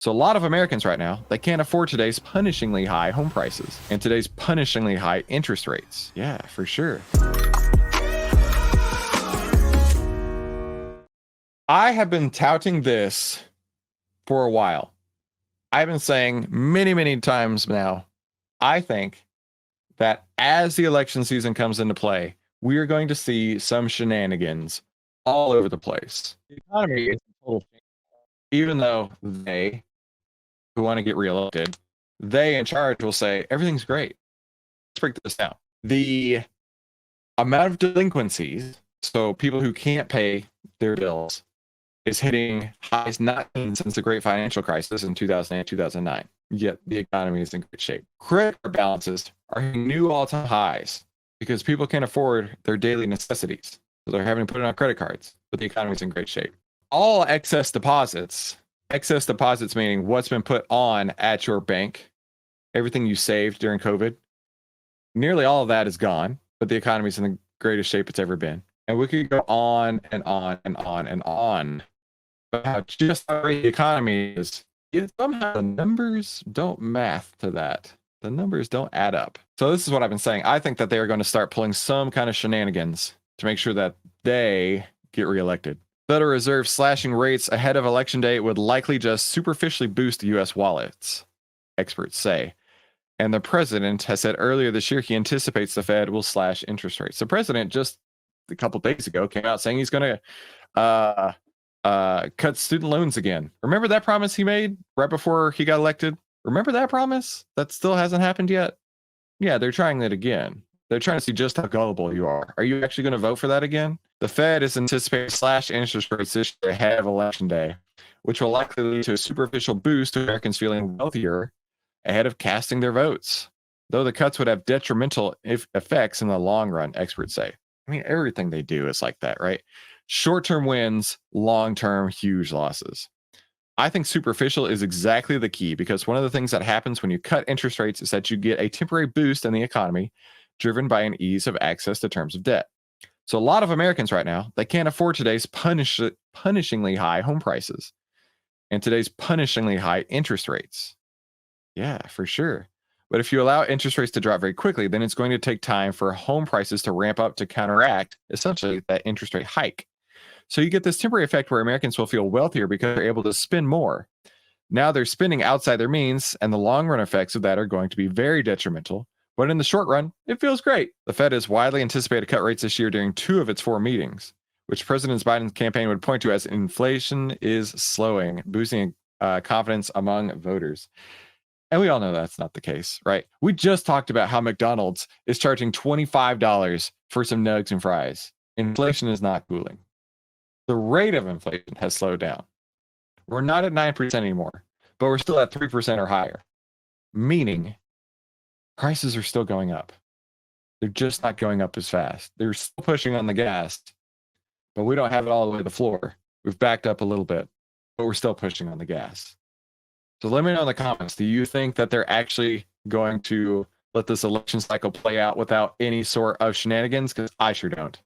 So a lot of Americans right now, they can't afford today's punishingly high home prices and today's punishingly high interest rates. Yeah, for sure. I have been touting this for a while. I've been saying many, many times now, I think that as the election season comes into play, we are going to see some shenanigans all over the place. The economy is total, even though they who want to get reelected, they in charge will say everything's great. Let's break this down. The amount of delinquencies, so people who can't pay their bills, is hitting highs not seen since the great financial crisis in 2008, 2009. Yet the economy is in good shape. Credit card balances are hitting new all-time highs because people can't afford their daily necessities. So they're having to put it on credit cards, but the economy is in great shape. All excess deposits meaning what's been put on at your bank, everything you saved during COVID, nearly all of that is gone, but the economy is in the greatest shape it's ever been. And we could go on and on and on and on about just how great the economy is. Yet somehow the numbers don't math to that. The numbers don't add up. So this is what I've been saying. I think that they are going to start pulling some kind of shenanigans to make sure that they get reelected. Federal Reserve slashing rates ahead of election day would likely just superficially boost U.S. wallets, experts say. And the president has said earlier this year he anticipates the Fed will slash interest rates. The president just a couple days ago came out saying he's going to cut student loans again. Remember that promise he made right before he got elected? Remember that promise? That still hasn't happened yet? Yeah, they're trying that again. They're trying to see just how gullible you are. Are you actually going to vote for that again? The Fed is anticipating slash interest rates this year ahead of election day, which will likely lead to a superficial boost to Americans feeling wealthier ahead of casting their votes. Though the cuts would have detrimental effects in the long run, experts say. I mean, everything they do is like that, right? Short-term wins, long-term huge losses. I think superficial is exactly the key because one of the things that happens when you cut interest rates is that you get a temporary boost in the economy driven by an ease of access to terms of debt. So a lot of Americans right now, they can't afford today's punishingly high home prices and today's punishingly high interest rates. Yeah, for sure. But if you allow interest rates to drop very quickly, then it's going to take time for home prices to ramp up to counteract essentially that interest rate hike. So you get this temporary effect where Americans will feel wealthier because they're able to spend more. Now they're spending outside their means, and the long run effects of that are going to be very detrimental. But in the short run, it feels great. The Fed is widely anticipated to cut rates this year during 2 of its 4 meetings, which President Biden's campaign would point to as inflation is slowing, boosting confidence among voters. And we all know that's not the case, right? We just talked about how McDonald's is charging $25 for some nugs and fries. Inflation is not cooling. The rate of inflation has slowed down. We're not at 9% anymore, but we're still at 3% or higher, meaning prices are still going up. They're just not going up as fast. They're still pushing on the gas, but we don't have it all the way to the floor. We've backed up a little bit, but we're still pushing on the gas. So let me know in the comments, do you think that they're actually going to let this election cycle play out without any sort of shenanigans? Because I sure don't.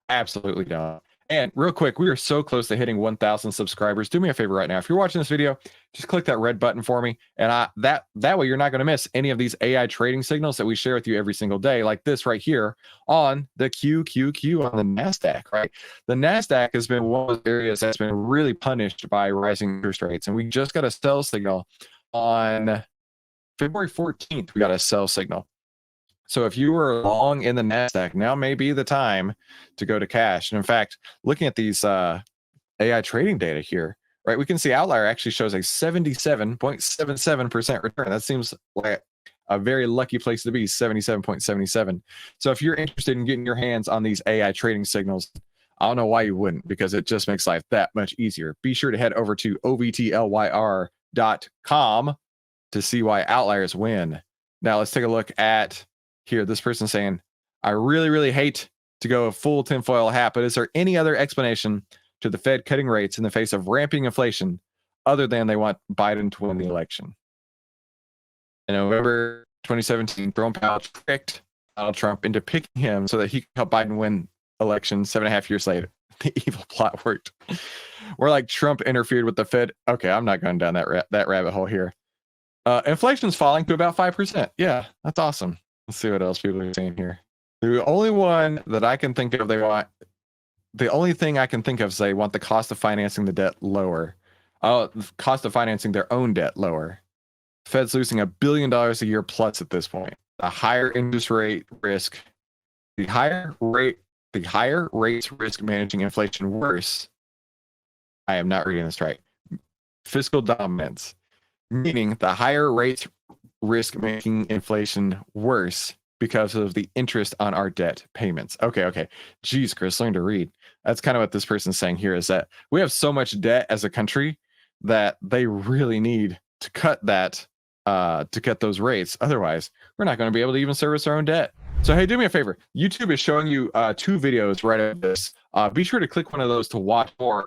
Absolutely don't. And real quick, we are so close to hitting 1,000 subscribers. Do me a favor right now. If you're watching this video, just click that red button for me. And that way you're not going to miss any of these AI trading signals that we share with you every single day, like this right here on the QQQ on the NASDAQ, right? The NASDAQ has been one of those areas that's been really punished by rising interest rates. And we just got a sell signal on February 14th. We got a sell signal. So if you were long in the NASDAQ, now may be the time to go to cash. And in fact, looking at these AI trading data here, right, we can see Outlier actually shows a 77.77% return. That seems like a very lucky place to be, 77.77. So if you're interested in getting your hands on these AI trading signals, I don't know why you wouldn't, because it just makes life that much easier. Be sure to head over to ovtlyr.com to see why Outliers win. Now let's take a look at here, this person saying, I really, really hate to go a full tinfoil hat, but is there any other explanation to the Fed cutting rates in the face of ramping inflation other than they want Biden to win the election? In November 2017, Jerome Powell tricked Donald Trump into picking him so that he could help Biden win election 7.5 years later. The evil plot worked. We're like Trump interfered with the Fed. Okay, I'm not going down that rabbit hole here. Inflation's falling to about 5%. Yeah, that's awesome. Let's see what else people are saying here. The only one that I can think of, the only thing I can think of is they want the cost of financing the debt lower. Oh, the cost of financing their own debt lower. Fed's losing $1 billion a year plus at this point. The higher interest rate risk, the higher rates risk managing inflation worse. I am not reading this right. Fiscal dominance, meaning the higher rates risk making inflation worse because of the interest on our debt payments. Okay. Geez, Chris, learn to read. That's kind of what this person's saying here, is that we have so much debt as a country that they really need to cut that to get those rates. Otherwise, we're not going to be able to even service our own debt. So, hey, do me a favor. YouTube is showing you 2 videos right after this. Be sure to click one of those to watch more.